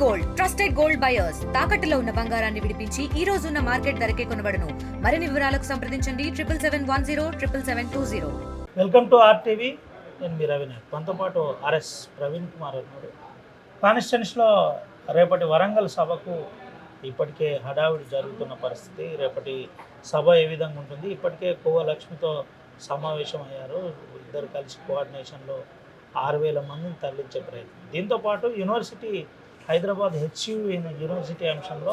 Gold trusted gold buyers తాకట్టులో ఉన్న బంగారాన్ని విడిపించి ఈ రోజు ఉన్న మార్కెట్ ధరకే కొనబడును. మరిన్ని వివరాలకు సంప్రదించండి 7771077720. Welcome to RTV. నేను మీ రవినాథ్. మనతో పాటు ఆర్ఎస్ ప్రవీణ్ కుమార్ అన్నాడు. కాన్స్టిట్యున్సీలో రేపటి వరంగల్ సభకు ఇప్పటికే హడావిడి జరుగుతున్న పరిస్థితి. రేపటి సభ ఏ విధంగా ఉంటుంది? ఇప్పటికే కోవ లక్ష్మితో సమావేశం అయ్యారు. ఇద్దరు కలిసి కోఆర్డినేషన్లో 6,000 మందిని తరలించే ప్రయత్నం. దీంతోపాటు యూనివర్సిటీ హైదరాబాద్ హెచ్యూ యూనివర్సిటీ అంశంలో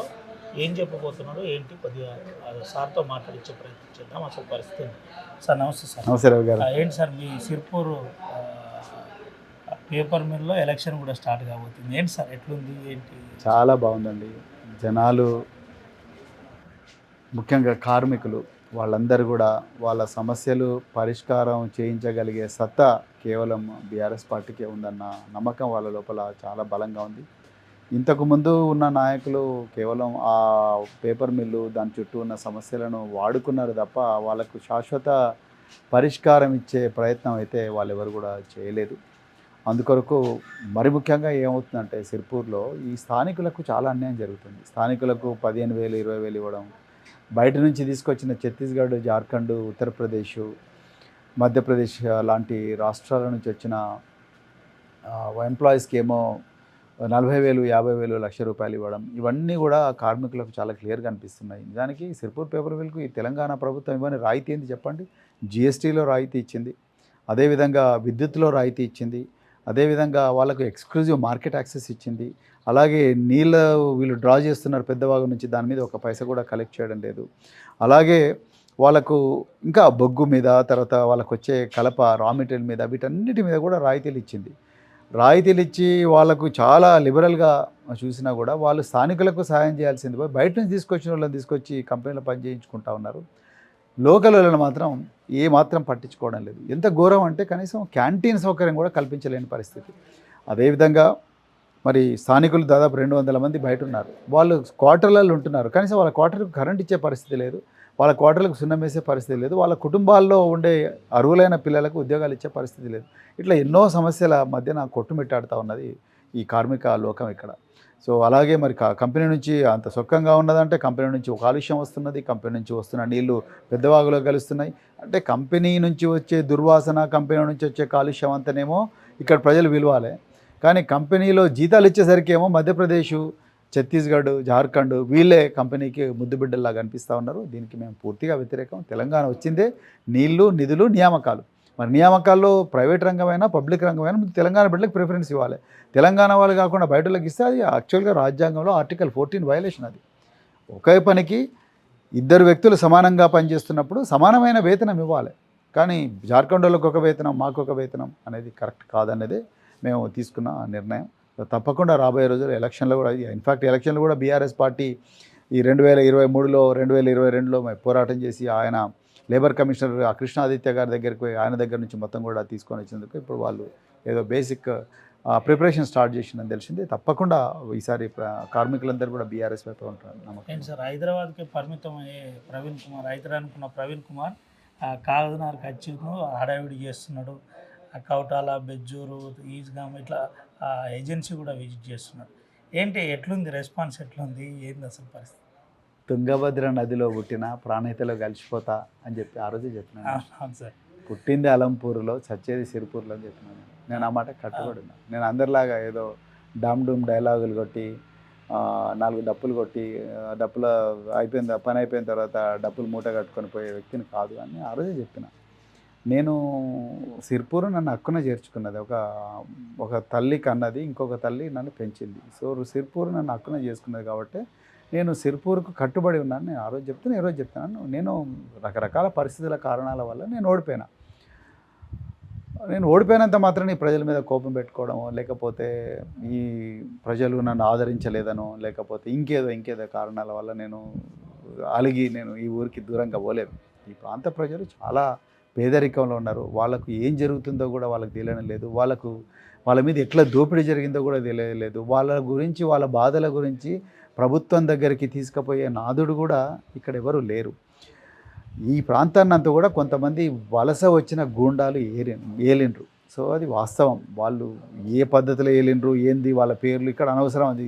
ఏం చెప్పబోతున్నాడు ఏంటి కొద్దిగా సార్తో మాట్లాడించే ప్రయత్నం చేద్దాం. అసలు పరిస్థితి సార్. నమస్తే సార్. నమస్తే రవి గారు. ఏంటి సార్ మీ సిర్పూర్ పేపర్ మిల్లో ఎలక్షన్ కూడా స్టార్ట్ కాబోతుంది. ఏంటి సార్ ఎట్లుంది ఏంటి? చాలా బాగుందండి. జనాలు ముఖ్యంగా కార్మికులు వాళ్ళందరూ కూడా వాళ్ళ సమస్యలు పరిష్కారం చేయించగలిగే సత్తా కేవలం బీఆర్ఎస్ పార్టీకే ఉందన్న నమ్మకం వాళ్ళ లోపల చాలా బలంగా ఉంది. ఇంతకుముందు ఉన్న నాయకులు కేవలం ఆ పేపర్ మిల్లు దాని చుట్టూ ఉన్న సమస్యలను వాడుకున్నారు తప్ప వాళ్ళకు శాశ్వత పరిష్కారం ఇచ్చే ప్రయత్నం అయితే వాళ్ళు ఎవరు కూడా చేయలేదు. అందుకొరకు మరి ముఖ్యంగా ఏమవుతుందంటే సిర్పూర్లో ఈ స్థానికులకు చాలా అన్యాయం జరుగుతుంది. స్థానికులకు 15,000 20,000 ఇవ్వడం, బయట నుంచి తీసుకొచ్చిన ఛత్తీస్గఢ్, జార్ఖండ్, ఉత్తరప్రదేశ్, మధ్యప్రదేశ్ లాంటి రాష్ట్రాల నుంచి వచ్చిన ఎంప్లాయీస్కి ఏమో 40,000 50,000 ₹1,00,000 ఇవ్వడం, ఇవన్నీ కూడా కార్మికులకు చాలా క్లియర్గా అనిపిస్తున్నాయి. నిజానికి సిర్పూర్ పేపర్ మిల్కు ఈ తెలంగాణ ప్రభుత్వం ఇవ్వని రాయితీ ఏంది చెప్పండి? జిఎస్టీలో రాయితీ ఇచ్చింది, అదేవిధంగా విద్యుత్లో రాయితీ ఇచ్చింది, అదేవిధంగా వాళ్ళకు ఎక్స్క్లూజివ్ మార్కెట్ యాక్సెస్ ఇచ్చింది. అలాగే నీళ్ళ వీళ్ళు డ్రా చేస్తున్నారు పెద్దవాగు నుంచి, దాని మీద ఒక పైసా కూడా కలెక్ట్ చేయడం లేదు. అలాగే వాళ్ళకు ఇంకా బొగ్గు మీద, తర్వాత వాళ్ళకు వచ్చే కలప, రా మెటీరియల్ మీద, వీటన్నిటి మీద కూడా రాయితీలు ఇచ్చింది. రాయితీలు ఇచ్చి వాళ్ళకు చాలా లిబరల్గా చూసినా కూడా వాళ్ళు స్థానికులకు సహాయం చేయాల్సింది పోయి బయట నుంచి తీసుకొచ్చిన వాళ్ళని తీసుకొచ్చి కంపెనీలో పని చేయించుకుంటా ఉన్నారు. లోకల్ వాళ్ళని మాత్రం ఏ మాత్రం పట్టించుకోవడం లేదు. ఎంత ఘోరం అంటే కనీసం క్యాంటీన్ సౌకర్యం కూడా కల్పించలేని పరిస్థితి. అదేవిధంగా మరి స్థానికులు దాదాపు 200 మంది బయట ఉన్నారు. వాళ్ళు క్వార్టర్లలో ఉంటున్నారు. కనీసం వాళ్ళ క్వార్టర్కు కరెంట్ ఇచ్చే పరిస్థితి లేదు, వాళ్ళ క్వార్టర్లకు సున్నం వేసే పరిస్థితి లేదు, వాళ్ళ కుటుంబాల్లో ఉండే అర్హులైన పిల్లలకు ఉద్యోగాలు ఇచ్చే పరిస్థితి లేదు. ఇట్లా ఎన్నో సమస్యల మధ్యన కొట్టుమిట్టాడుతూ ఉన్నది ఈ కార్మిక లోకం ఇక్కడ. సో అలాగే మరి కంపెనీ నుంచి అంత సుఖంగా ఉన్నదంటే కంపెనీ నుంచి కాలుష్యం వస్తున్నది, కంపెనీ నుంచి వస్తున్న నీళ్లు పెద్దవాగులో కలుస్తున్నాయి. అంటే కంపెనీ నుంచి వచ్చే దుర్వాసన, కంపెనీ నుంచి వచ్చే కాలుష్యం అంతనేమో ఇక్కడ ప్రజలు విలువాలే, కానీ కంపెనీలో జీతాలు ఇచ్చేసరికి ఏమో మధ్యప్రదేశ్, ఛత్తీస్గఢ్, జార్ఖండ్ వీళ్ళే కంపెనీకి ముద్దుబిడ్డల్లాగా కనిపిస్తూ ఉన్నారు. దీనికి మేము పూర్తిగా వ్యతిరేకం. తెలంగాణ వచ్చిందే నీళ్లు, నిధులు, నియామకాలు. మరి నియామకాల్లో ప్రైవేట్ రంగమైనా పబ్లిక్ రంగమైనా తెలంగాణ బిడ్డలకు ప్రిఫరెన్స్ ఇవ్వాలి. తెలంగాణ వాళ్ళు కాకుండా బయటలకు ఇస్తే అది యాక్చువల్గా రాజ్యాంగంలో ఆర్టికల్ 14 వయలేషన్. అది ఒకే పనికి ఇద్దరు వ్యక్తులు సమానంగా పనిచేస్తున్నప్పుడు సమానమైన వేతనం ఇవ్వాలి. కానీ జార్ఖండ్ వాళ్ళకు ఒక వేతనం, మాకు ఒక వేతనం అనేది కరెక్ట్ కాదనేది మేము తీసుకున్న నిర్ణయం. తప్పకుండా రాబోయే రోజుల్లో ఎలక్షన్లో కూడా, ఇన్ఫాక్ట్ ఎలక్షన్లు కూడా బీఆర్ఎస్ పార్టీ ఈ 2023లో 2022లో పోరాటం చేసి ఆయన లేబర్ కమిషనర్ కృష్ణాదిత్య గారి దగ్గరికి పోయి ఆయన దగ్గర నుంచి మొత్తం కూడా తీసుకొని వచ్చినందుకు ఇప్పుడు వాళ్ళు ఏదో బేసిక్ ప్రిపరేషన్ స్టార్ట్ చేసిందని తెలిసింది. తప్పకుండా ఈసారి కార్మికులందరూ కూడా బీఆర్ఎస్ వైపు ఉంటారు నమ్మకం. ఏంటి సార్ హైదరాబాద్కి పరిమితం అయ్యే ప్రవీణ్ కుమార్, హైదరాబాద్కున్న ప్రవీణ్ కుమార్ కాగజ్నగర్ కచ్చిను హడావిడి చేస్తున్నాడు. కౌటాల, బెజ్జూరు, ఈజ్గామ్ ఇట్లా ఏజెన్సీ కూడా విజిట్ చేస్తున్నాడు. ఏంటి ఎట్లుంది రెస్పాన్స్, ఎట్లుంది, ఏంది అసలు పరిస్థితి? తుంగభద్ర నదిలో పుట్టిన ప్రాణహితలో కలిసిపోతా అని చెప్పి ఆ రోజే చెప్పినాను. అవును సార్. పుట్టింది అలంపూర్లో, చచ్చేది సిరిపూర్లో అని చెప్పినాను. నేను ఆ మాట కట్టుబడి ఉన్నా. నేను అందరిలాగా ఏదో డామ్ డూమ్ డైలాగులు కొట్టి 4 డప్పులు కొట్టి డప్పుల పని అయిపోయిన తర్వాత డప్పులు మూట కట్టుకొని పోయే వ్యక్తిని కాదు అని ఆ రోజే చెప్పిన. నేను సిర్పూర్ నన్ను హక్కున చేర్చుకున్నది. ఒక తల్లి కన్నది, ఇంకొక తల్లి నన్ను పెంచింది. సో సిర్పూర్ నన్ను హక్కున చేసుకున్నది కాబట్టి నేను సిర్పూర్కు కట్టుబడి ఉన్నాను. నేను ఆ రోజు చెప్తాను, ఈ రోజు చెప్తాను. నేను రకరకాల పరిస్థితుల కారణాల వల్ల నేను ఓడిపోయినంత మాత్రం ఈ ప్రజల మీద కోపం పెట్టుకోవడమో, లేకపోతే ఈ ప్రజలు నన్ను ఆదరించలేదనో, లేకపోతే ఇంకేదో కారణాల వల్ల నేను ఈ ఊరికి దూరంగా పోలేదు. ఈ ప్రాంత ప్రజలు చాలా పేదరికంలో ఉన్నారు. వాళ్ళకు ఏం జరుగుతుందో కూడా వాళ్ళకి తెలియడం లేదు. వాళ్ళ మీద ఎట్లా దోపిడీ జరిగిందో కూడా తెలియలేదు. వాళ్ళ గురించి, వాళ్ళ బాధల గురించి ప్రభుత్వం దగ్గరికి తీసుకుపోయే నాదుడు కూడా ఇక్కడ ఎవరు లేరు. ఈ ప్రాంతాన్ని అంతా కూడా కొంతమంది వలస వచ్చిన గూండాలు ఏలిండ్రు. సో అది వాస్తవం. వాళ్ళు ఏ పద్ధతిలో ఏలిండ్రు ఏంది వాళ్ళ పేర్లు ఇక్కడ అనవసరం. అది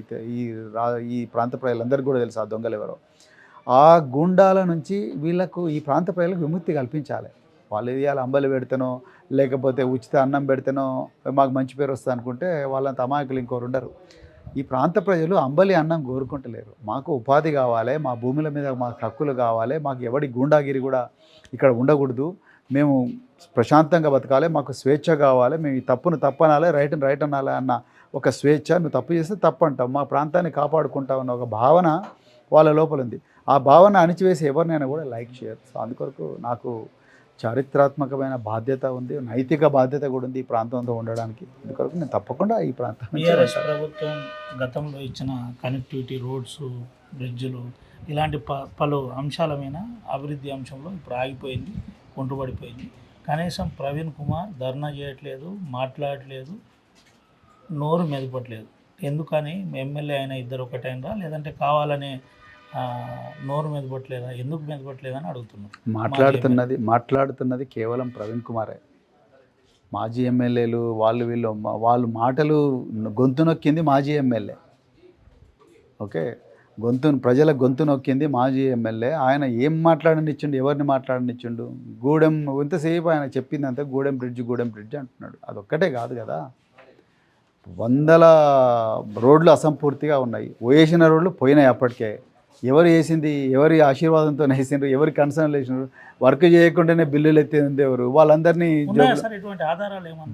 ఈ ప్రాంత ప్రజలందరికీ కూడా తెలుసు ఆ దొంగలు ఎవరో. ఆ గూండాల నుంచి వీళ్ళకు ఈ ప్రాంత ప్రజలకు విముక్తి కల్పించాలి. వాళ్ళు ఇవాళ అంబలి పెడితేనో లేకపోతే ఉచిత అన్నం పెడితేనో మాకు మంచి పేరు వస్తుంది అనుకుంటే వాళ్ళంత అమాయకులు ఇంకోరు ఉండరు. ఈ ప్రాంత ప్రజలు అంబలి అన్నం కోరుకుంటలేరు. మాకు ఉపాధి కావాలి, మా భూముల మీద మాకు హక్కులు కావాలి, మాకు ఎవడి గూండాగిరి కూడా ఇక్కడ ఉండకూడదు, మేము ప్రశాంతంగా బతకాలి, మాకు స్వేచ్ఛ కావాలి, మేము ఈ తప్పును తప్పనాలి, రైట్ని రైట్ అనాలి అన్న ఒక స్వేచ్ఛ. నువ్వు తప్పు చేస్తే తప్పు అంటావు, మా ప్రాంతాన్ని కాపాడుకుంటావు అన్న ఒక భావన వాళ్ళ లోపల ఉంది. ఆ భావన అణిచివేసి ఎవరినైనా కూడా లైక్ చేయరు. సో అందుకొరకు నాకు చారిత్రాత్మకమైన బాధ్యత ఉంది, నైతిక బాధ్యత కూడా ఉంది ఈ ప్రాంతంతో ఉండడానికి. అందుకొరకు నేను తప్పకుండా ఈ ప్రాంతం టీఆర్ఎస్ ప్రభుత్వం గతంలో ఇచ్చిన కనెక్టివిటీ, రోడ్స్, బ్రిడ్జులు ఇలాంటి పలు అంశాల మీద అభివృద్ధి అంశంలో ఇప్పుడు ఆగిపోయింది, కుంటుపడిపోయింది. కనీసం ప్రవీణ్ కుమార్ ధర్నా చేయట్లేదు, మాట్లాడట్లేదు, నోరు మెదపట్లేదు. ఎందుకని ఎమ్మెల్యే అయిన ఇద్దరు ఒకటైనరా, లేదంటే కావాలనే నోరు మెదపట్లేదా, ఎందుకు మెదపట్లేదా అని అడుగుతున్నారు. మాట్లాడుతున్నది కేవలం ప్రవీణ్ కుమారే. మాజీ ఎమ్మెల్యేలు వాళ్ళు మాటలు గొంతు నొక్కింది మాజీ ఎమ్మెల్యే. ఓకే, ప్రజల గొంతు నొక్కింది మాజీ ఎమ్మెల్యే. ఆయన ఏం మాట్లాడనిచ్చిండు, ఎవరిని మాట్లాడనిచ్చిండు? గూడెం ఇంతసేపు ఆయన చెప్పిందంటే గూడెం బ్రిడ్జ్ అంటున్నాడు. అదొక్కటే కాదు కదా, వందల రోడ్లు అసంపూర్తిగా ఉన్నాయి, వేసిన రోడ్లు పోయినాయి. అప్పటికే ఎవరు వేసింది, ఎవరి ఆశీర్వాదంతో వేసిండ్రు, ఎవరి కన్సర్న్ వేసినారు, వర్క్ చేయకుండానే బిల్లులు ఎత్తింది ఎవరు? వాళ్ళందరినీ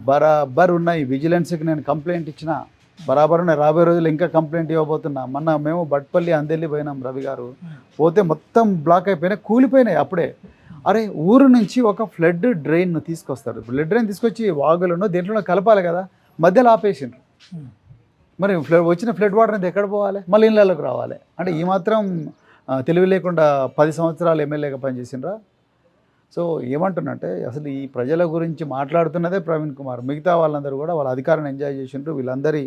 బరాబర్ ఉన్నాయి. విజిలెన్స్కి నేను కంప్లైంట్ ఇచ్చిన, బరాబర్ ఉన్నాయి. రాబోయే రోజులు ఇంకా కంప్లైంట్ ఇవ్వబోతున్నా. మొన్న మేము బట్పల్లి అందెల్లి పోయినాం, రవి గారు పోతే మొత్తం బ్లాక్ అయిపోయినాయి, కూలిపోయినాయి అప్పుడే. అరే, ఊరు నుంచి ఒక ఫ్లడ్ డ్రైన్ను తీసుకొస్తారు. ఫ్లడ్ డ్రైన్ తీసుకొచ్చి వాగులను దేంట్లో కలపాలి కదా, మధ్యలో ఆపేసిండ్రు. మరి వచ్చిన ఫ్లడ్ వాటర్ అనేది ఎక్కడ పోవాలి? మళ్ళీ ఇళ్ళలోకి రావాలి. అంటే ఈ మాత్రం తెలివి లేకుండా 10 సంవత్సరాలు ఎమ్మెల్యేగా పనిచేసిండ్రా? సో ఏమంటున్నంటే అసలు ఈ ప్రజల గురించి మాట్లాడుతున్నదే ప్రవీణ్ కుమార్. మిగతా వాళ్ళందరూ కూడా వాళ్ళ అధికారాన్ని ఎంజాయ్ చేసిండ్రు. వీళ్ళందరి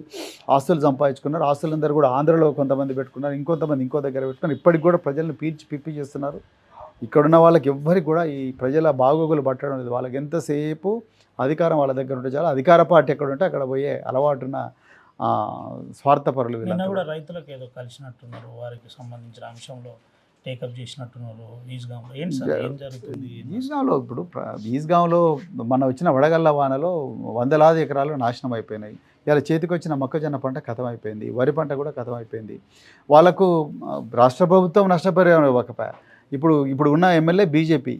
ఆస్తులు సంపాదించుకున్నారు. ఆస్తులందరూ కూడా ఆంధ్రలో కొంతమంది పెట్టుకున్నారు, ఇంకొంతమంది ఇంకో దగ్గర పెట్టుకున్నారు. ఇప్పటికి కూడా ప్రజలను పిప్పి చేస్తున్నారు. ఇక్కడున్న వాళ్ళకి ఎవ్వరికి కూడా ఈ ప్రజల బాగోగులు పట్టడం లేదు. వాళ్ళకి ఎంతసేపు అధికారం వాళ్ళ దగ్గర ఉంటే చాలా, అధికార పార్టీ ఎక్కడ ఉంటే అక్కడ పోయే అలవాటున్న స్వార్థపరులు. వీళ్ళంతా కూడా రైతులకు ఏదో కలిసినట్టున్నారు, వారికి సంబంధించిన అంశంలో టేకప్ చేసినట్టున్నారు ఈజ్గాంలో. ఏంటి సార్, ఏం జరుగుతుంది ఈజ్గాంలో? ఇప్పుడు ఈజ్గాంలో మన వచ్చిన వడగళ్ళ వానలో వందలాది ఎకరాలు నాశనం అయిపోయినాయి. ఇలా చేతికి వచ్చిన మొక్కజొన్న పంట కథమైపోయింది, వరి పంట కూడా కథమైపోయింది. వాళ్ళకు రాష్ట్ర ప్రభుత్వం నష్టపరిహారం ఇవ్వకపోయా. ఇప్పుడు ఉన్న ఎమ్మెల్యే బీజేపీ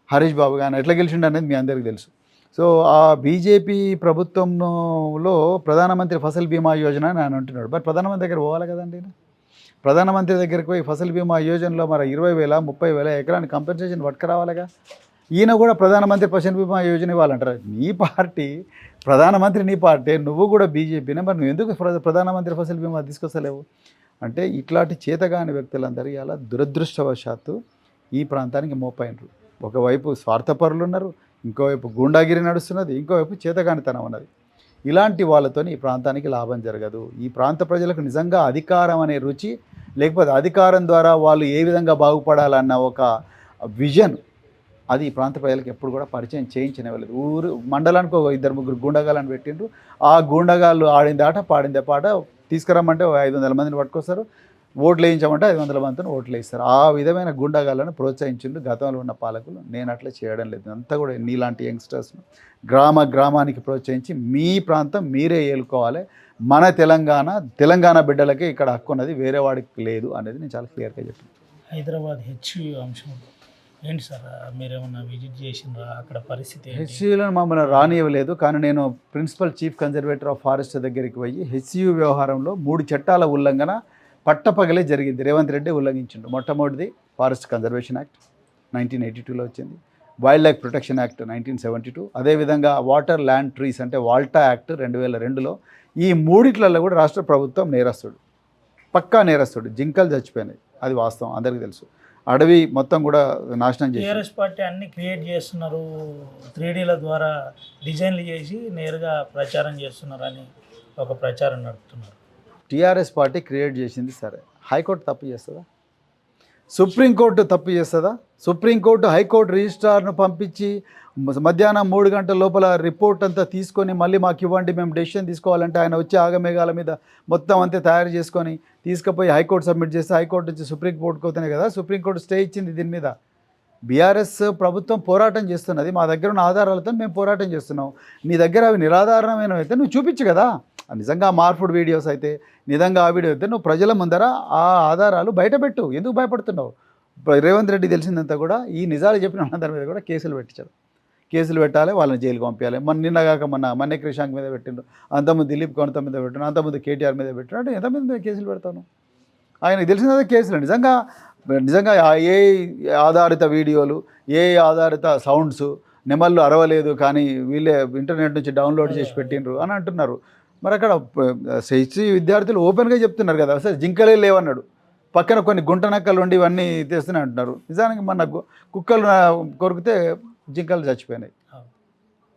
హరీష్ బాబు గారు ఎట్లా గెలిచిండు అనేది మీ అందరికీ తెలుసు. సో ఆ బీజేపీ ప్రభుత్వంలో ప్రధానమంత్రి ఫసల్ బీమా యోజన అని ఆయన అంటున్నాడు. మరి ప్రధానమంత్రి దగ్గర పోవాలి కదండి. ప్రధానమంత్రి దగ్గరికి పోయి ఫసల్ బీమా యోజనలో మరి 20,000 30,000 ఎకరాన్ని కంపెన్సేషన్ పట్టుకురావాలిగా. ఈయన కూడా ప్రధానమంత్రి ఫసల్ బీమా యోజన ఇవ్వాలంటారు. నీ పార్టీ ప్రధానమంత్రి, నీ పార్టీ, నువ్వు కూడా బీజేపీనే, మరి నువ్వు ఎందుకు ప్రధానమంత్రి ఫసల్ బీమా తీసుకొస్తలేవు? అంటే ఇట్లాంటి చేతగాని వ్యక్తులందరూ ఇలా దురదృష్టవశాత్తు ఈ ప్రాంతానికి మోపైనరు. ఒకవైపు స్వార్థపరులు ఉన్నారు, ఇంకోవైపు గూండాగిరి నడుస్తున్నది, ఇంకోవైపు చేతగానితనం ఉన్నది. ఇలాంటి వాళ్ళతో ఈ ప్రాంతానికి లాభం జరగదు. ఈ ప్రాంత ప్రజలకు నిజంగా అధికారం అనే రుచి, లేకపోతే అధికారం ద్వారా వాళ్ళు ఏ విధంగా బాగుపడాలన్న ఒక విజన్, అది ఈ ప్రాంత ప్రజలకు ఎప్పుడు కూడా పరిచయం చేయించనివ్వలేదు. మండలానికి 2-3 గూండగాళ్ళని పెట్టిండ్రు. ఆ గూండగాళ్ళు ఆడింది ఆట, పాడిందే పాట. తీసుకురమ్మంటే 500 మందిని పట్టుకొస్తారు, ఓట్లు వేయించమంటే 500 మందితో ఓట్లు వేస్తారు. ఆ విధమైన గుండాగాళ్ళను ప్రోత్సహించిండు గతంలో ఉన్న పాలకులు. నేను అట్లా చేయడం లేదు. అంతా కూడా నీలాంటి యంగ్స్టర్స్ను గ్రామానికి ప్రోత్సహించి మీ ప్రాంతం మీరే ఏలుకోవాలి, మన తెలంగాణ బిడ్డలకే ఇక్కడ హక్కు ఉన్నది, వేరే వాడికి లేదు అనేది నేను చాలా క్లియర్గా చెప్పాను. హైదరాబాద్ హెచ్యూ అంశం ఏంటి సార్, మీరేమన్నా విజిట్ చేసిండ్రా? అక్కడ పరిస్థితి హెచ్యూలో మమ్మల్ని రానివ్వలేదు. కానీ నేను principal chief conservator of forest దగ్గరికి పోయి హెచ్యూ వ్యవహారంలో 3 చట్టాల ఉల్లంఘన పట్టపగలే జరిగింది. రేవంత్ రెడ్డి ఉల్లంఘించిండు. మొట్టమొదటిది ఫారెస్ట్ కన్జర్వేషన్ యాక్ట్ 1982లో వచ్చింది, వైల్డ్ లైఫ్ ప్రొటెక్షన్ యాక్ట్ 1972, అదేవిధంగా వాటర్ ల్యాండ్ ట్రీస్ అంటే వాల్టా యాక్ట్ 2002లో. ఈ మూడిట్లలో కూడా రాష్ట్ర ప్రభుత్వం నేరస్తుడు, పక్కా నేరస్తుడు. జింకలు చచ్చిపోయినాయి, అది వాస్తవం, అందరికీ తెలుసు. అడవి మొత్తం కూడా నాశనం చేసి టీఆర్ఎస్ పార్టీ అన్ని క్రియేట్ చేస్తున్నారు, 3Dల ద్వారా డిజైన్లు చేసి నేరుగా ప్రచారం చేస్తున్నారు అని ఒక ప్రచారం నడుపుతున్నారు. టీఆర్ఎస్ పార్టీ క్రియేట్ చేసింది సరే, హైకోర్టు తప్పు చేస్తుందా? సుప్రీంకోర్టు తప్పు చేస్తుందా? సుప్రీంకోర్టు హైకోర్టు రిజిస్ట్రార్ను పంపించి మధ్యాహ్నం 3 గంటల లోపల రిపోర్ట్ అంతా తీసుకొని మళ్ళీ మాకు ఇవ్వండి, మేము డెసిషన్ తీసుకోవాలంటే ఆయన వచ్చి ఆగమేఘాల మీద మొత్తం అంతే తయారు చేసుకొని తీసుకుపోయి హైకోర్టు సబ్మిట్ చేస్తే హైకోర్టు నుంచి సుప్రీంకోర్టుకు అవుతానే కదా సుప్రీంకోర్టు స్టే ఇచ్చింది దీని మీద. బీఆర్ఎస్ ప్రభుత్వం పోరాటం చేస్తున్నది, మా దగ్గర ఉన్న ఆధారాలతో మేము పోరాటం చేస్తున్నాం. నీ దగ్గర అవి నిరాధారణమైనవి అయితే నువ్వు చూపించు కదా. నిజంగా మార్పుడ్ వీడియోస్ అయితే, నిజంగా ఆ వీడియో అయితే నువ్వు ప్రజల ముందర ఆ ఆధారాలు బయటపెట్టు. ఎందుకు భయపడుతున్నావు? రేవంత్ రెడ్డి తెలిసిందంతా కూడా ఈ నిజాలు చెప్పిన అందరి మీద కూడా కేసులు పెట్టించారు. కేసులు పెట్టాలి, వాళ్ళని జైలుకి పంపించాలి. నిన్నగాక మన్నే క్రిషాంక్ మీద పెట్టిండు, అంతకుముందు దిలీప్ కొంత మీద పెట్టిండు, అంతకుముందు కేటీఆర్ మీద పెట్టిండు. అంటే ఎంతమంది మీద కేసులు పెడతాను? ఆయనకు తెలిసినదే కేసులు. నిజంగా ఏ ఆధారిత వీడియోలు, ఏ ఆధారిత సౌండ్స్, నెమళ్ళు అరవలేదు కానీ వీళ్ళే ఇంటర్నెట్ నుంచి డౌన్లోడ్ చేసి పెట్టిండ్రు అని అంటున్నారు. మరి అక్కడ శైక్షి విద్యార్థులు ఓపెన్గా చెప్తున్నారు కదా, అసలు జింకలే లేవన్నాడు. పక్కన కొన్ని గుంట నక్కలు ఉండి ఇవన్నీ తెస్తున్నాయి అంటున్నారు. నిజానికి మన కుక్కలు కొరికితే జింకలు చచ్చిపోయినాయి.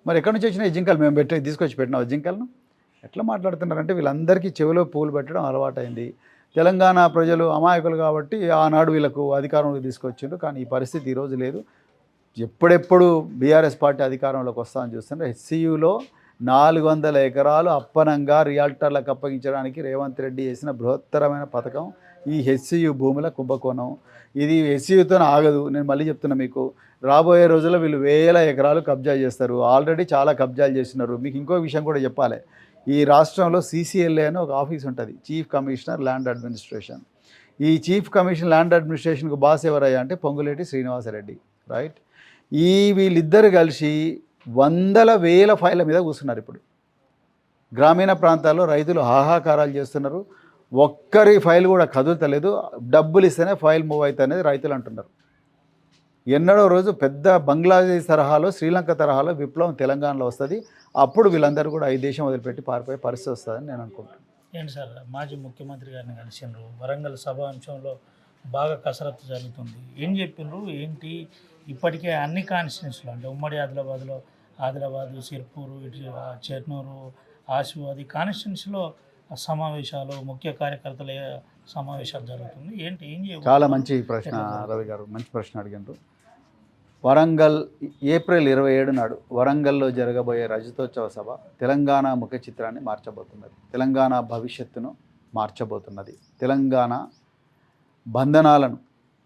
మరి ఎక్కడి నుంచి వచ్చినాయి జింకలు? మేము తీసుకొచ్చి పెట్టినావు జింకలను? ఎట్లా మాట్లాడుతున్నారంటే వీళ్ళందరికీ చెవిలో పూలు పెట్టడం అలవాటైంది. తెలంగాణ ప్రజలు అమాయకులు కాబట్టి ఆనాడు వీళ్ళకు అధికారంలోకి తీసుకొచ్చిండ్రు. కానీ ఈ పరిస్థితి ఈరోజు లేదు. ఎప్పుడెప్పుడు బీఆర్ఎస్ పార్టీ అధికారంలోకి వస్తామని చూస్తుంటే హెచ్సియులో 400 ఎకరాలు అప్పనంగా రియాల్టర్లకు అప్పగించడానికి రేవంత్ రెడ్డి చేసిన బృహత్తరమైన పథకం ఈ హెచ్సియు భూముల కుంభకోణం. ఇది హెచ్సియుతో ఆగదు. నేను మళ్ళీ చెప్తున్నా మీకు, రాబోయే రోజుల్లో వీళ్ళు 1000 ఎకరాలు కబ్జా చేస్తారు. ఆల్రెడీ చాలా కబ్జాలు చేస్తున్నారు. మీకు ఇంకో విషయం కూడా చెప్పాలి. ఈ రాష్ట్రంలో CCLA అని ఒక ఆఫీస్ ఉంటుంది, చీఫ్ కమిషనర్ ల్యాండ్ అడ్మినిస్ట్రేషన్. ఈ చీఫ్ కమిషనర్ ల్యాండ్ అడ్మినిస్ట్రేషన్కు బాస్ ఎవరయ్యా అంటే పొంగులేటి శ్రీనివాసరెడ్డి, రైట్? వీళ్ళిద్దరు కలిసి 100,000 ఫైళ్ళ మీద కూర్చున్నారు. ఇప్పుడు గ్రామీణ ప్రాంతాల్లో రైతులు హాహాకారాలు చేస్తున్నారు. ఒక్కరి ఫైల్ కూడా కదులుతలేదు. డబ్బులు ఇస్తేనే ఫైల్ మూవ్ అవుతుంది అనేది రైతులు అంటున్నారు. ఎన్నడో రోజు పెద్ద బంగ్లాదేశ్ తరహాలో, శ్రీలంక తరహాలో విప్లవం తెలంగాణలో వస్తుంది. అప్పుడు వీళ్ళందరూ కూడా ఈ దేశం వదిలిపెట్టి పారిపోయే పరిస్థితి వస్తుందని నేను అనుకుంటున్నాను. ఏంటి సార్, మాజీ ముఖ్యమంత్రి గారిని కలిసిండ్రు, వరంగల్ సభ అంశంలో బాగా కసరత్తు జరుగుతుంది, ఏం చెప్పిండ్రు ఏంటి? ఇప్పటికే అన్ని కాన్స్టిట్యూన్సీలు అంటే ఉమ్మడి ఆదిలాబాదు, సిర్పూరు, ఇటు చెర్నూరు, ఆసిఫాబాద్ కాన్స్టిట్యూన్సీలో సమావేశాలు, ముఖ్య కార్యకర్తల సమావేశాలు జరుగుతుంది. ఏం చాలా మంచి ప్రశ్న రవి గారు, మంచి ప్రశ్న అడిగినారు. వరంగల్ ఏప్రిల్ 27 నాడు వరంగల్లో జరగబోయే రజతోత్సవ సభ తెలంగాణ ముఖ చిత్రాన్ని మార్చబోతున్నది. తెలంగాణ భవిష్యత్తును మార్చబోతున్నది. తెలంగాణ బంధనాలను,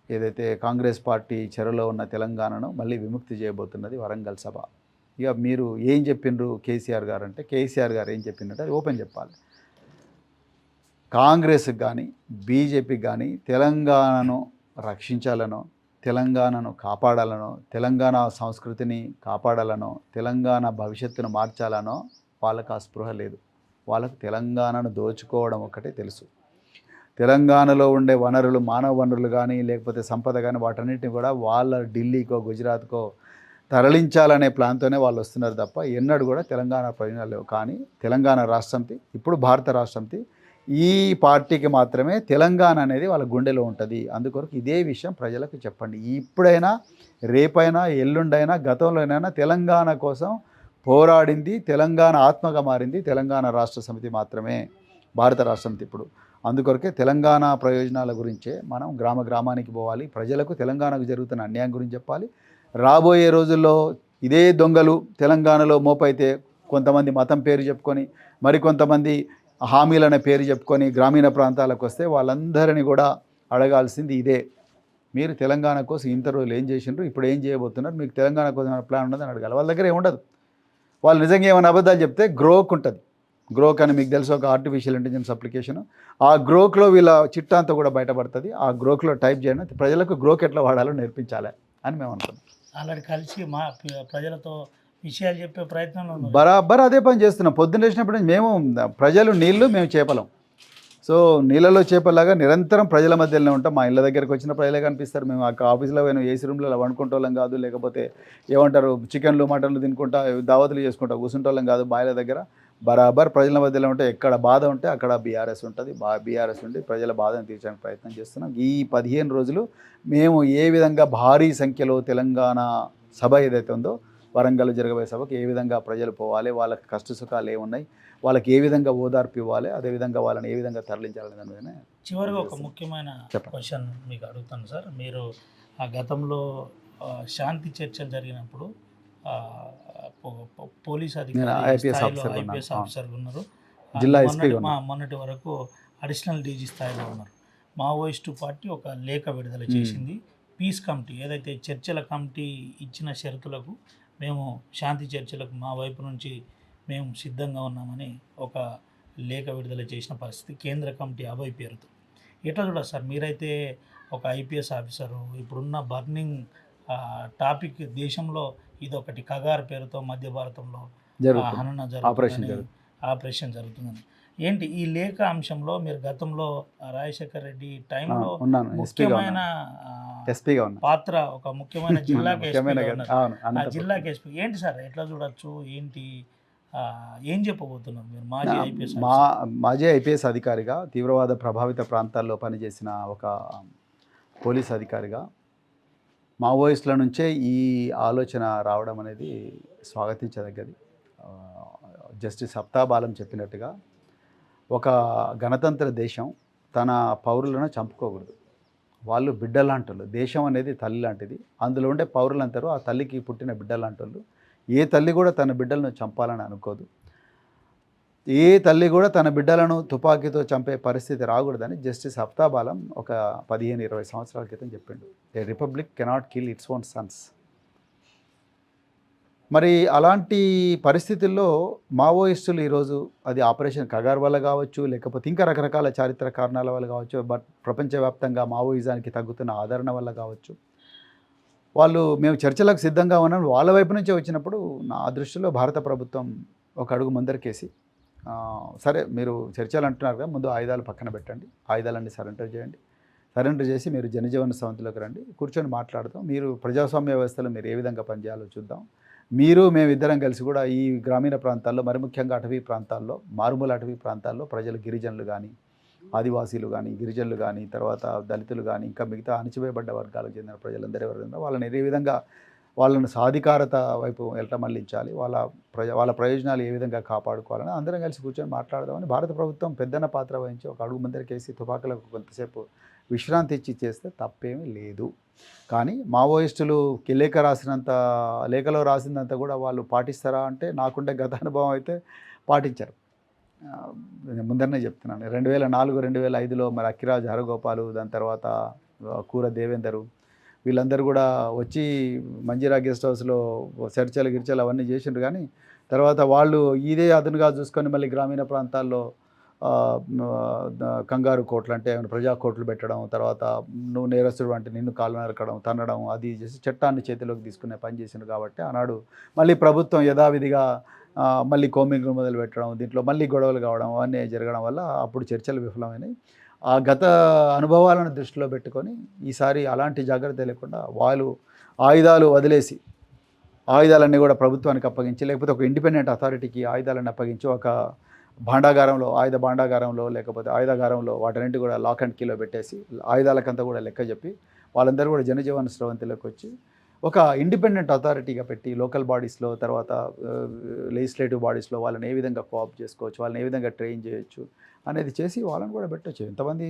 ఏదైతే కాంగ్రెస్ పార్టీ చెరలో ఉన్న తెలంగాణను మళ్ళీ విముక్తి చేయబోతున్నది వరంగల్ సభ. ఇక మీరు ఏం చెప్పిండ్రు కేసీఆర్ గారు అంటే, కేసీఆర్ గారు ఏం చెప్పిందంటే అది ఓపెన్ చెప్పాలి. కాంగ్రెస్కి కానీ బీజేపీకి కానీ తెలంగాణను రక్షించాలనో, తెలంగాణను కాపాడాలనో, తెలంగాణ సంస్కృతిని కాపాడాలనో, తెలంగాణ భవిష్యత్తును మార్చాలనో వాళ్ళకు ఆ స్పృహ లేదు. వాళ్ళకు తెలంగాణను దోచుకోవడం ఒకటే తెలుసు. తెలంగాణలో ఉండే వనరులు, మానవ వనరులు కానీ లేకపోతే సంపద కానీ వాటన్నిటిని కూడా వాళ్ళ ఢిల్లీకో గుజరాత్కో తరలించాలనే ప్లాన్తోనే వాళ్ళు వస్తున్నారు తప్ప ఎన్నడూ కూడా తెలంగాణ ప్రయోజనాలు లేవు. కానీ తెలంగాణ రాష్ట్రంతి, ఇప్పుడు భారత రాష్ట్రంతి, ఈ పార్టీకి మాత్రమే తెలంగాణ అనేది వాళ్ళ గుండెలో ఉంటుంది. అందుకొరకు ఇదే విషయం ప్రజలకు చెప్పండి. ఇప్పుడైనా, రేపైనా, ఎల్లుండైనా, గతంలోనైనా తెలంగాణ కోసం పోరాడింది, తెలంగాణ ఆత్మగా మారింది తెలంగాణ రాష్ట్ర సమితి మాత్రమే, భారత రాష్ట్ర సమితి. ఇప్పుడు అందుకొరకే తెలంగాణ ప్రయోజనాల గురించే మనం గ్రామానికి పోవాలి. ప్రజలకు తెలంగాణకు జరుగుతున్న అన్యాయం గురించి చెప్పాలి. రాబోయే రోజుల్లో ఇదే దొంగలు తెలంగాణలో మోపైతే కొంతమంది మతం పేరు చెప్పుకొని, మరికొంతమంది హామీలనే పేరు చెప్పుకొని గ్రామీణ ప్రాంతాలకు వస్తే వాళ్ళందరినీ కూడా అడగాల్సింది ఇదే. మీరు తెలంగాణ కోసం ఇంత రోజులు ఏం చేసిండ్రు, ఇప్పుడు ఏం చేయబోతున్నారు, మీకు తెలంగాణ కోసం ప్లాన్ ఉన్నదని అడగాలి. వాళ్ళ దగ్గర ఏముండదు. వాళ్ళు నిజంగా ఏమైనా అబద్ధాలు చెప్తే గ్రోక్ ఉంటుంది. గ్రోక్ అని మీకు తెలుసు, ఒక ఆర్టిఫిషియల్ ఇంటెలిజెన్స్ అప్లికేషన్. ఆ గ్రోక్లో వీళ్ళ చిట్టా అంతా కూడా బయటపడుతుంది. ఆ గ్రోక్లో టైప్ చేయండి, ప్రజలకు గ్రోక్ ఎట్లా వాడాలో నేర్పించాలి అని మేము అనుకున్నాం. ఆల్రెడీ కలిసి మా ప్రజలతో విషయాలు చెప్పే ప్రయత్నంలో బరాబర్ అదే పని చేస్తున్నాం. పొద్దున్న లేచినప్పుడు మేము ప్రజలు నీళ్ళు, మేము చేపలం. సో నీళ్ళలో చేపలాగా నిరంతరం ప్రజల మధ్యలోనే ఉంటాం. మా ఇళ్ళ దగ్గరికి వచ్చిన ప్రజలే కనిపిస్తారు. మేము ఆ ఆఫీస్లో పోయిన ఏసీ రూమ్లో వండుకుంటోళ్ళం కాదు, లేకపోతే ఏమంటారు చికెన్లు మటన్లు తినుకుంటా దావతులు చేసుకుంటా కూర్చుంటోళ్ళం కాదు. బాయిల దగ్గర బరాబర్ ప్రజల మధ్యలో ఉంటే, ఎక్కడ బాధ ఉంటే అక్కడ బీఆర్ఎస్ ఉంటుంది. బీఆర్ఎస్ ఉండి ప్రజల బాధను తీర్చడానికి ప్రయత్నం చేస్తున్నాం. ఈ 15 రోజులు మేము ఏ విధంగా భారీ సంఖ్యలో తెలంగాణ సభ ఏదైతే ఉందో వరంగల్ జరగబోయే సభకు ఏ విధంగా ప్రజలు పోవాలి, వాళ్ళకి కష్ట సుఖాలు ఏమున్నాయి, వాళ్ళకి ఏ విధంగా ఓదార్పు ఇవ్వాలి, అదేవిధంగా వాళ్ళని ఏ విధంగా తరలించాలనే దాని మీదనే. చివరిగా ఒక ముఖ్యమైన చెప్పండి. క్వశ్చన్ మీకు అడుగుతాను సార్. మీరు ఆ గతంలో శాంతి చర్చలు జరిగినప్పుడు ఆ, పోలీస్ నేను అధికారి IPS స్థాయిలో ఆఫీసర్గా ఉన్నాను. ఐపీఎస్ ఆఫీసర్గా ఉన్నారు. జిల్లా ఎస్పీగా ఉన్నాను. మొన్నటి వరకు అడిషనల్ డీజీ స్థాయిలో ఉన్నారు. మావోయిస్టు పార్టీ ఒక లేఖ విడుదల చేసింది. పీస్ కమిటీ ఏదైతే చర్చల కమిటీ ఇచ్చిన షరతులకు మేము శాంతి చర్చలకు మా వైపు నుంచి మేము సిద్ధంగా ఉన్నామని ఒక లేఖ విడుదల చేసిన పరిస్థితి, కేంద్ర కమిటీ అభయ్ పేరుతో. ఎట్లా చూడాలి సార్, మీరైతే ఒక ఐపీఎస్ ఆఫీసరు, ఇప్పుడున్న బర్నింగ్ టాపిక్ దేశంలో ఇదొకటి కగార్ పేరుతో మధ్య భారతంలో హనన ఆపరేషన్ జరుగుతుందని, ఏంటి ఈ లేఖ అంశంలో మీరు గతంలో రాజశేఖర్ రెడ్డి టైంలో ముఖ్యమైన పాత్ర, ఒక ముఖ్యమైన జిల్లాకి ఎస్పీగా ఉన్నారు. ఆ జిల్లాకి ఎస్పీ ఏంటి సార్, ఎట్లా చూడొచ్చు, ఏంటి ఏం చెప్పబోతున్నారు మీరు మాజీ ఐపీఎస్ అధికారిగా, తీవ్రవాద ప్రభావిత ప్రాంతాల్లో పనిచేసిన ఒక పోలీస్ అధికారిగా మావోయిస్టుల నుంచే ఈ ఆలోచన రావడం అనేది స్వాగతించదగ్గది. జస్టిస్ సప్తాబాలం చెప్పినట్టుగా ఒక గణతంత్ర దేశం తన పౌరులను చంపుకోకూడదు. వాళ్ళు బిడ్డలాంటోళ్ళు. దేశం అనేది తల్లి లాంటిది. అందులో ఉండే పౌరులందరూ ఆ తల్లికి పుట్టిన బిడ్డలాంటోళ్ళు. ఏ తల్లి కూడా తన బిడ్డలను చంపాలని అనుకోదు. ఏ తల్లి కూడా తన బిడ్డలను తుపాకీతో చంపే పరిస్థితి రాకూడదని జస్టిస్ సప్తాబాలం ఒక 15-20 సంవత్సరాల క్రితం చెప్పిండు. A republic cannot kill its own sons. మరి అలాంటి పరిస్థితుల్లో మావోయిస్టులు ఈరోజు అది ఆపరేషన్ కగార్ వల్ల కావచ్చు, లేకపోతే ఇంకా రకరకాల చారిత్ర కారణాల వల్ల కావచ్చు, బట్ ప్రపంచవ్యాప్తంగా మావోయిజానికి తగ్గుతున్న ఆదరణ వల్ల కావచ్చు, వాళ్ళు మేము చర్చలకు సిద్ధంగా ఉన్నాం వాళ్ళ వైపు నుంచే వచ్చినప్పుడు నా దృష్టిలో భారత ప్రభుత్వం ఒక అడుగు ముందరికేసి, సరే మీరు చర్చలు అంటున్నారు కదా, ముందు ఆయుధాలు పక్కన పెట్టండి, ఆయుధాలన్నీ సరెండర్ చేయండి, సరెండర్ చేసి మీరు జనజీవన సమితిలోకి రండి, కూర్చొని మాట్లాడదాం, మీరు ప్రజాస్వామ్య వ్యవస్థలో మీరు ఏ విధంగా పనిచేయాలో చూద్దాం, మీరు మేమిద్దరం కలిసి కూడా ఈ గ్రామీణ ప్రాంతాల్లో, మరి ముఖ్యంగా అటవీ ప్రాంతాల్లో, మారుమూల అటవీ ప్రాంతాల్లో ప్రజలు, గిరిజనులు కానీ, ఆదివాసీలు కానీ, గిరిజనులు కానీ, తర్వాత దళితులు కానీ, ఇంకా మిగతా అణచివేయబడ్డ వర్గాలకు చెందిన ప్రజలందరూ ఎవరైనా వాళ్ళని ఏ విధంగా వాళ్ళను సాధికారత వైపు ఎట్లా మళ్ళించాలి, వాళ్ళ ప్రయోజనాలు ఏ విధంగా కాపాడుకోవాలని అందరం కలిసి కూర్చొని మాట్లాడదామని భారత ప్రభుత్వం పెద్దన్న పాత్ర వహించి ఒక అడుగు ముందరికేసి తుపాకులకు కొంతసేపు విశ్రాంతి ఇచ్చి చేస్తే తప్పేమీ లేదు. కానీ మావోయిస్టులు లేఖలో రాసిందంతా కూడా వాళ్ళు పాటిస్తారా అంటే నాకుండే గత అనుభవం అయితే పాటించారు. నేను ముందరనే చెప్తున్నాను. 2004-2005లో మరి అక్కిరాజ్ హరగోపాలు, దాని తర్వాత కూర దేవేందరు, వీళ్ళందరూ కూడా వచ్చి మంజీరా గెస్ట్ హౌస్లో చర్చలు అవన్నీ చేసిండ్రు. కానీ తర్వాత వాళ్ళు ఇదే అదునుగా చూసుకొని మళ్ళీ గ్రామీణ ప్రాంతాల్లో కంగారు కోట్లు అంటే ప్రజా కోట్లు పెట్టడం, తర్వాత నువ్వు నేరస్తుడు అంటే నిన్ను కాళ్ళు నరకడం, తన్నడం, అది చేసి చట్టాన్ని చేతిలోకి తీసుకునే పని చేసిండు. కాబట్టి ఆనాడు మళ్ళీ ప్రభుత్వం యథావిధిగా మళ్ళీ కోమింగ్లు మొదలు పెట్టడం, దీంట్లో మళ్ళీ గొడవలు కావడం, అవన్నీ జరగడం వల్ల అప్పుడు చర్చలు విఫలమైనాయి. ఆ గత అనుభవాలను దృష్టిలో పెట్టుకొని ఈసారి అలాంటి జాగ్రత్త లేకుండా వాళ్ళు ఆయుధాలు వదిలేసి, ఆయుధాలన్నీ కూడా ప్రభుత్వానికి అప్పగించి, లేకపోతే ఒక ఇండిపెండెంట్ అథారిటీకి ఆయుధాలను అప్పగించి, ఒక భాండాగారంలో, ఆయుధ భాండాగారంలో, లేకపోతే ఆయుధాగారంలో వాటన్నింటి కూడా లాక్ అండ్ కీలో పెట్టేసి, ఆయుధాలకంతా కూడా లెక్క చెప్పి వాళ్ళందరూ కూడా జనజీవన స్రవంతిలోకి వచ్చి ఒక ఇండిపెండెంట్ అథారిటీగా పెట్టి లోకల్ బాడీస్లో, తర్వాత లెజిస్లేటివ్ బాడీస్లో వాళ్ళని ఏ విధంగా కోఆప్ చేసుకోవచ్చు, వాళ్ళని ఏ విధంగా ట్రైన్ చేయొచ్చు అనేది చేసి వాళ్ళని కూడా పెట్టవచ్చు. ఎంతమంది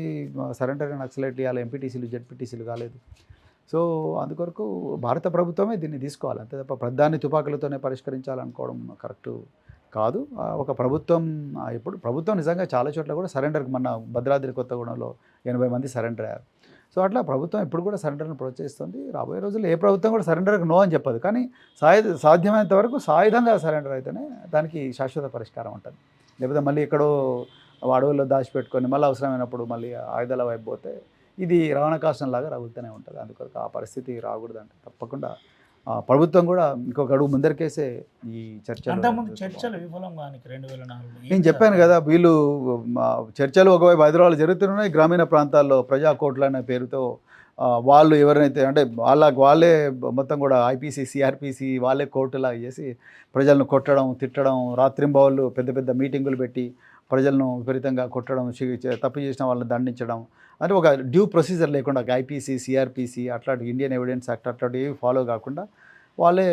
సరెండర్ నక్సలైట్లు ఇవాళ ఎంపీటీసీలు, జెడ్పీటీసీలు కాలేదు. సో అందుకొరకు భారత ప్రభుత్వమే దీన్ని తీసుకోవాలి, అంతే తప్ప ప్రధాని తుపాకులతోనే పరిష్కరించాలనుకోవడం కరెక్టు కాదు. ఒక ప్రభుత్వం ఇప్పుడు ప్రభుత్వం నిజంగా చాలా చోట్ల కూడా సరెండర్కి, మన భద్రాద్రి కొత్తగూడెంలో 80 మంది సరెండర్ అయ్యారు. సో అట్లా ప్రభుత్వం ఇప్పుడు కూడా సరెండర్ని ప్రోత్సహిస్తుంది. రాబోయే రోజుల్లో ఏ ప్రభుత్వం కూడా సరెండర్కి నో అని చెప్పదు. కానీ సాధ్యమైనంత వరకు సాయుధంగా సరెండర్ అయితేనే దానికి శాశ్వత పరిష్కారం ఉంటుంది. లేకపోతే మళ్ళీ ఎక్కడో అడవుల్లో దాచిపెట్టుకొని మళ్ళీ అవసరమైనప్పుడు మళ్ళీ ఆయుధాల వైపు పోతే ఇది రవాణా కాష్టం లాగా రగులుతూనే ఉంటుంది. అందుకొరకు ఆ పరిస్థితి రాకూడదంటే తప్పకుండా ప్రభుత్వం కూడా ఇంకొక అడుగు ముందరికేసే ఈ చర్చలు విఫలం కానీ 2004 నేను చెప్పాను కదా, వీళ్ళు చర్చలు ఒకవైపు హైదరాబాద్ జరుగుతున్నాయి, గ్రామీణ ప్రాంతాల్లో ప్రజా కోర్టులు అనే పేరుతో వాళ్ళు ఎవరైతే అంటే వాళ్ళే మొత్తం కూడా ఐపీసీ, సిఆర్పిసి వాళ్ళే కోర్టులా చేసి ప్రజలను కొట్టడం, తిట్టడం, రాత్రింబవళ్ళు పెద్ద పెద్ద మీటింగులు పెట్టి ప్రజలను విపరీతంగా కొట్టడం, తప్పు చేసిన వాళ్ళని దండించడం, అంటే ఒక డ్యూ ప్రొసీజర్ లేకుండా ఐపీసీ, సిఆర్పిసి అట్లాంటి ఇండియన్ ఎవిడెన్స్ యాక్ట్ అట్లాంటివి ఫాలో కాకుండా వాళ్ళే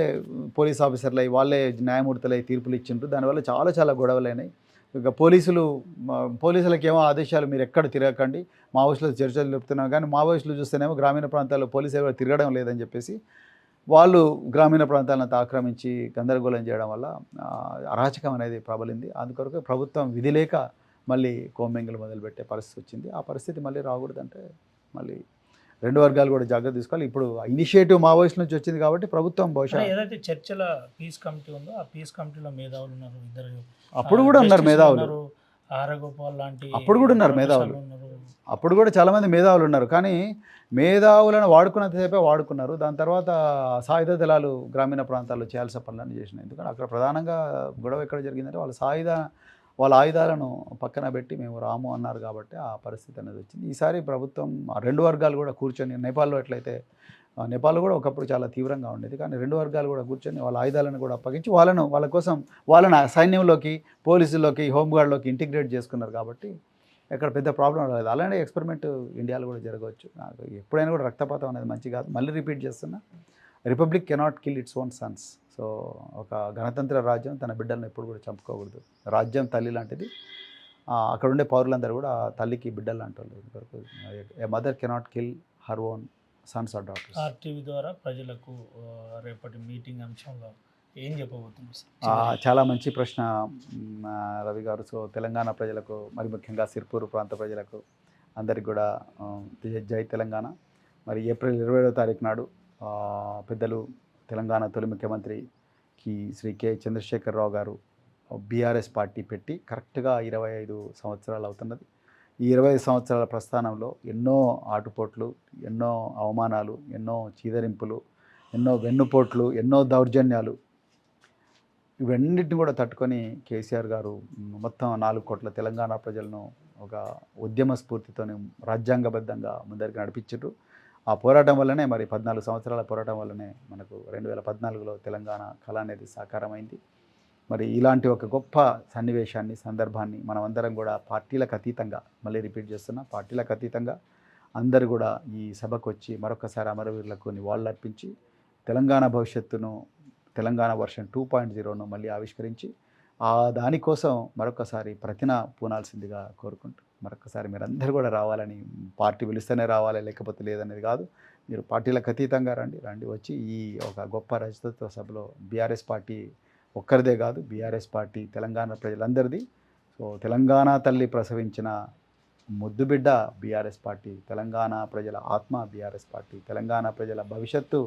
పోలీస్ ఆఫీసర్లు అయ్యి, వాళ్ళే న్యాయమూర్తులు అయ్యి తీర్పులు ఇచ్చిండ్రు. దానివల్ల చాలా గొడవలు అయినాయి. ఇక పోలీసులకు ఏమో ఆదేశాలు, మీరు ఎక్కడ తిరగకండి, మావోయిస్టులు చర్చలు చెప్తున్నారు, కానీ మావోయిస్టులు చూస్తేనేమో గ్రామీణ ప్రాంతాల్లో పోలీసులు ఎవరు తిరగడం లేదని చెప్పేసి వాళ్ళు గ్రామీణ ప్రాంతాలను ఆక్రమించి గందరగోళం చేయడం వల్ల అరాచకం అనేది ప్రబలింది. అందుకొరకు ప్రభుత్వం విధి లేక మళ్ళీ కోమ్మింగులు మొదలుపెట్టే పరిస్థితి వచ్చింది. ఆ పరిస్థితి మళ్ళీ రాకూడదంటే మళ్ళీ రెండు వర్గాలు కూడా జాగ్రత్త తీసుకోవాలి. ఇప్పుడు ఇనిషియేటివ్ మావోయిస్ట్ నుంచి వచ్చింది కాబట్టి ప్రభుత్వం బహుశా ఏదైతే చర్చల పీస్ కమిటీ ఉందో ఆ పీస్ కమిటీలో మేధావులు ఉన్నారు, ఇద్దరు అప్పుడు కూడా ఉన్నారు మేధావులు, ఆరగోపాల్ లాంటి అప్పుడు కూడా ఉన్నారు మేధావులు, అప్పుడు కూడా చాలామంది మేధావులు ఉన్నారు. కానీ మేధావులను వాడుకున్నంతసేపే వాడుకున్నారు. దాని తర్వాత సాయుధ దళాలు గ్రామీణ ప్రాంతాల్లో చేయాల్సిన పనులన్నీ చేసినాయి. ఎందుకంటే అక్కడ ప్రధానంగా గొడవ ఎక్కడ జరిగిందంటే వాళ్ళ ఆయుధాలను పక్కన పెట్టి మేము రాము అన్నారు కాబట్టి ఆ పరిస్థితి అనేది వచ్చింది. ఈసారి ప్రభుత్వం రెండు వర్గాలు కూడా కూర్చొని, నేపాల్లో ఎట్లయితే, నేపాల్లో కూడా ఒకప్పుడు చాలా తీవ్రంగా ఉండేది, కానీ రెండు వర్గాలు కూడా కూర్చొని వాళ్ళ ఆయుధాలను కూడా అప్పగించి వాళ్ళని సైన్యంలోకి, పోలీసుల్లోకి, హోంగార్డ్లోకి ఇంటిగ్రేట్ చేసుకున్నారు కాబట్టి ఎక్కడ పెద్ద ప్రాబ్లం రాలేదు. అలానే ఎక్స్పెరిమెంట్ ఇండియాలో కూడా జరగవచ్చు. నాకు ఎప్పుడైనా కూడా రక్తపాతం అనేది మంచి కాదు. మళ్ళీ రిపీట్ చేస్తున్నా, republic cannot kill its own Sons. So ఒక గణతంత్ర రాజ్యం తన బిడ్డలను ఎప్పుడు కూడా చంపుకోకూడదు. రాజ్యం తల్లి లాంటిది. అక్కడ ఉండే పౌరులందరూ కూడా తల్లికి బిడ్డలు లాంటి వాళ్ళు. A mother cannot kill her own sons or daughters. RTV ద్వారా ప్రజలకు రేపటి మీటింగ్ అంశంలో ఏం చెప్పబోతున్నారు? చాలా మంచి ప్రశ్న రవి గారు. సో తెలంగాణ ప్రజలకు, మరి ముఖ్యంగా సిర్పూర్ ప్రాంత ప్రజలకు అందరికి కూడా జై తెలంగాణ. మరి ఏప్రిల్ 27వ తారీఖు నాడు పెద్దలు తెలంగాణ తొలి ముఖ్యమంత్రి శ్రీ కె చంద్రశేఖరరావు గారు బీఆర్ఎస్ పార్టీ పెట్టి కరెక్ట్గా 25 సంవత్సరాలు అవుతున్నది. ఈ 25 సంవత్సరాల ప్రస్థానంలో ఎన్నో ఆటుపోట్లు, ఎన్నో అవమానాలు, ఎన్నో చీదరింపులు, ఎన్నో వెన్నుపోట్లు, ఎన్నో దౌర్జన్యాలు, ఇవన్నిటిని కూడా తట్టుకొని కేసీఆర్ గారు మొత్తం 4 కోట్ల తెలంగాణ ప్రజలను ఒక ఉద్యమ స్ఫూర్తితోనే రాజ్యాంగబద్ధంగా ముందరికి నడిపించారు. ఆ పోరాటం వల్లనే, మరి 14 సంవత్సరాల పోరాటం వల్లనే మనకు 2014లో తెలంగాణ కళ అనేది సాకారమైంది. మరి ఇలాంటి ఒక గొప్ప సన్నివేశాన్ని, సందర్భాన్ని మనమందరం కూడా పార్టీలకు అతీతంగా, మళ్ళీ రిపీట్ చేస్తున్నా, పార్టీలకు అతీతంగా అందరూ కూడా ఈ సభకు వచ్చి మరొకసారి అమరవీరులకు నివాళులు అర్పించి తెలంగాణ భవిష్యత్తును, తెలంగాణ వర్షన్ 2.0ను మళ్ళీ ఆవిష్కరించి దానికోసం మరొకసారి ప్రతిన పూనాల్సిందిగా కోరుకుంటూ, మరొకసారి మీరందరూ కూడా రావాలని, పార్టీ పిలుస్తేనే రావాలి లేకపోతే లేదనేది కాదు, మీరు పార్టీలకు అతీతంగా రండి వచ్చి ఈ ఒక గొప్ప రజతోత్సవ సభలో బీఆర్ఎస్ పార్టీ ఒక్కరిదే కాదు, బీఆర్ఎస్ పార్టీ తెలంగాణ ప్రజలందరిది. సో తెలంగాణ తల్లి ప్రసవించిన ముద్దుబిడ్డ బీఆర్ఎస్ పార్టీ, తెలంగాణ ప్రజల ఆత్మ బీఆర్ఎస్ పార్టీ, తెలంగాణ ప్రజల భవిష్యత్తు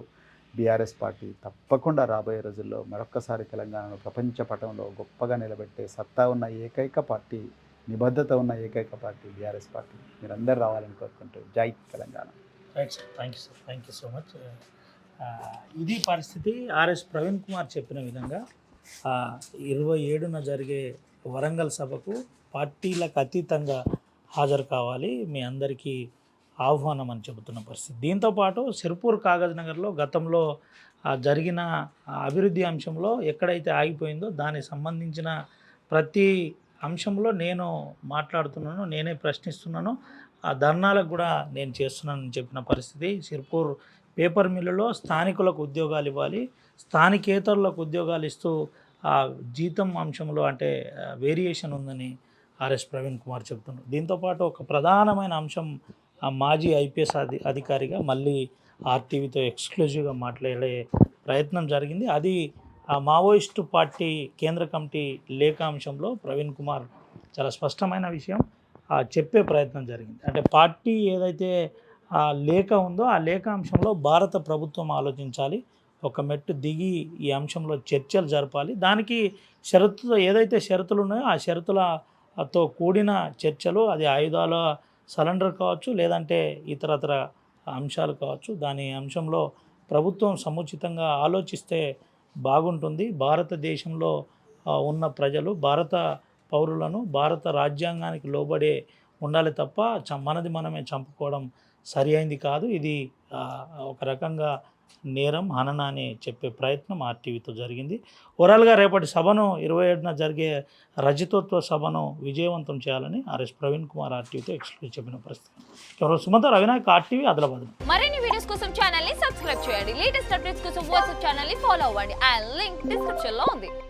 బీఆర్ఎస్ పార్టీ. తప్పకుండా రాబోయే రోజుల్లో మరొక్కసారి తెలంగాణను ప్రపంచ పటంలో గొప్పగా నిలబెట్టే సత్తా ఉన్న ఏకైక పార్టీ, నిబద్ధత ఉన్న ఏకైక పార్టీ బీఆర్ఎస్ పార్టీ. మీరందరూ రావాలని కోరుకుంటూ జై Telangana. Right sir, thank you so much. ఇది పరిస్థితి. ఆర్ఎస్ ప్రవీణ్ కుమార్ చెప్పిన విధంగా 27న జరిగే వరంగల్ సభకు పార్టీలకు అతీతంగా హాజరు కావాలి, మీ అందరికీ ఆహ్వానం అని చెబుతున్న పరిస్థితి. దీంతోపాటు సిర్పూర్ కాగజ్ నగర్లో గతంలో జరిగిన అభివృద్ధి అంశంలో ఎక్కడైతే ఆగిపోయిందో దానికి సంబంధించిన ప్రతి అంశంలో నేను మాట్లాడుతున్నాను, నేనే ప్రశ్నిస్తున్నాను, ఆ ధర్నాలకు కూడా నేను చేస్తున్నానని చెప్పిన పరిస్థితి. సిర్పూర్ పేపర్ మిల్లులో స్థానికులకు ఉద్యోగాలు ఇవ్వాలి, స్థానికేతరులకు ఉద్యోగాలు ఇస్తూ ఆ జీతం అంశంలో అంటే వేరియేషన్ ఉందని ఆర్ఎస్ ప్రవీణ్ కుమార్ చెబుతున్నారు. దీంతోపాటు ఒక ప్రధానమైన అంశం, మాజీ ఐపీఎస్ అధికారిగా మళ్ళీ ఆర్టీవీతో ఎక్స్క్లూజివ్గా మాట్లాడే ప్రయత్నం జరిగింది. అది ఆ మావోయిస్టు పార్టీ కేంద్ర కమిటీ లేఖ అంశంలో ప్రవీణ్ కుమార్ చాలా స్పష్టమైన విషయం చెప్పే ప్రయత్నం జరిగింది. అంటే పార్టీ ఏదైతే ఆ లేఖ ఉందో ఆ లేఖ అంశంలో భారత ప్రభుత్వం ఆలోచించాలి, ఒక మెట్టు దిగి ఈ అంశంలో చర్చలు జరపాలి, దానికి ఏదైతే షరతులు ఉన్నాయో ఆ షరతులతో కూడిన చర్చలు, అది ఆయుధాల సరెండర్ కావచ్చు, లేదంటే ఇతరతర అంశాలు కావచ్చు, దాని అంశంలో ప్రభుత్వం సముచితంగా ఆలోచిస్తే బాగుంటుంది. భారతదేశంలో ఉన్న ప్రజలు భారత పౌరులను భారత రాజ్యాంగానికి లోబడే ఉండాలి తప్ప మనది మనమే చంపుకోవడం సరి అయింది కాదు. ఇది ఒక రకంగా నేరం, హనన అని చెప్పే ప్రయత్నం ఆర్టీవీతో జరిగింది. ఓవరాల్గా రేపటి సభను 27న జరిగే రజతోత్సవ సభను విజయవంతం చేయాలని ఆర్ఎస్ ప్రవీణ్ కుమార్ ఆర్టీవీతో ఎక్స్క్లూజివ్ చెప్పిన పరిస్థితి. ఎవరు సుమంత రవినాయక్, ఆర్టీవీ, ఆదిలాబాద్. మరిన్ని వీడియోస్ కోసం ఛానల్ ని సబ్స్క్రైబ్ చేయండి, లేటెస్ట్ అప్డేట్స్ కోసం వాట్సాప్ ఛానల్ ని ఫాలో అవ్వండి, అండ్ లింక్ డిస్క్రిప్షన్ లో ఉంది.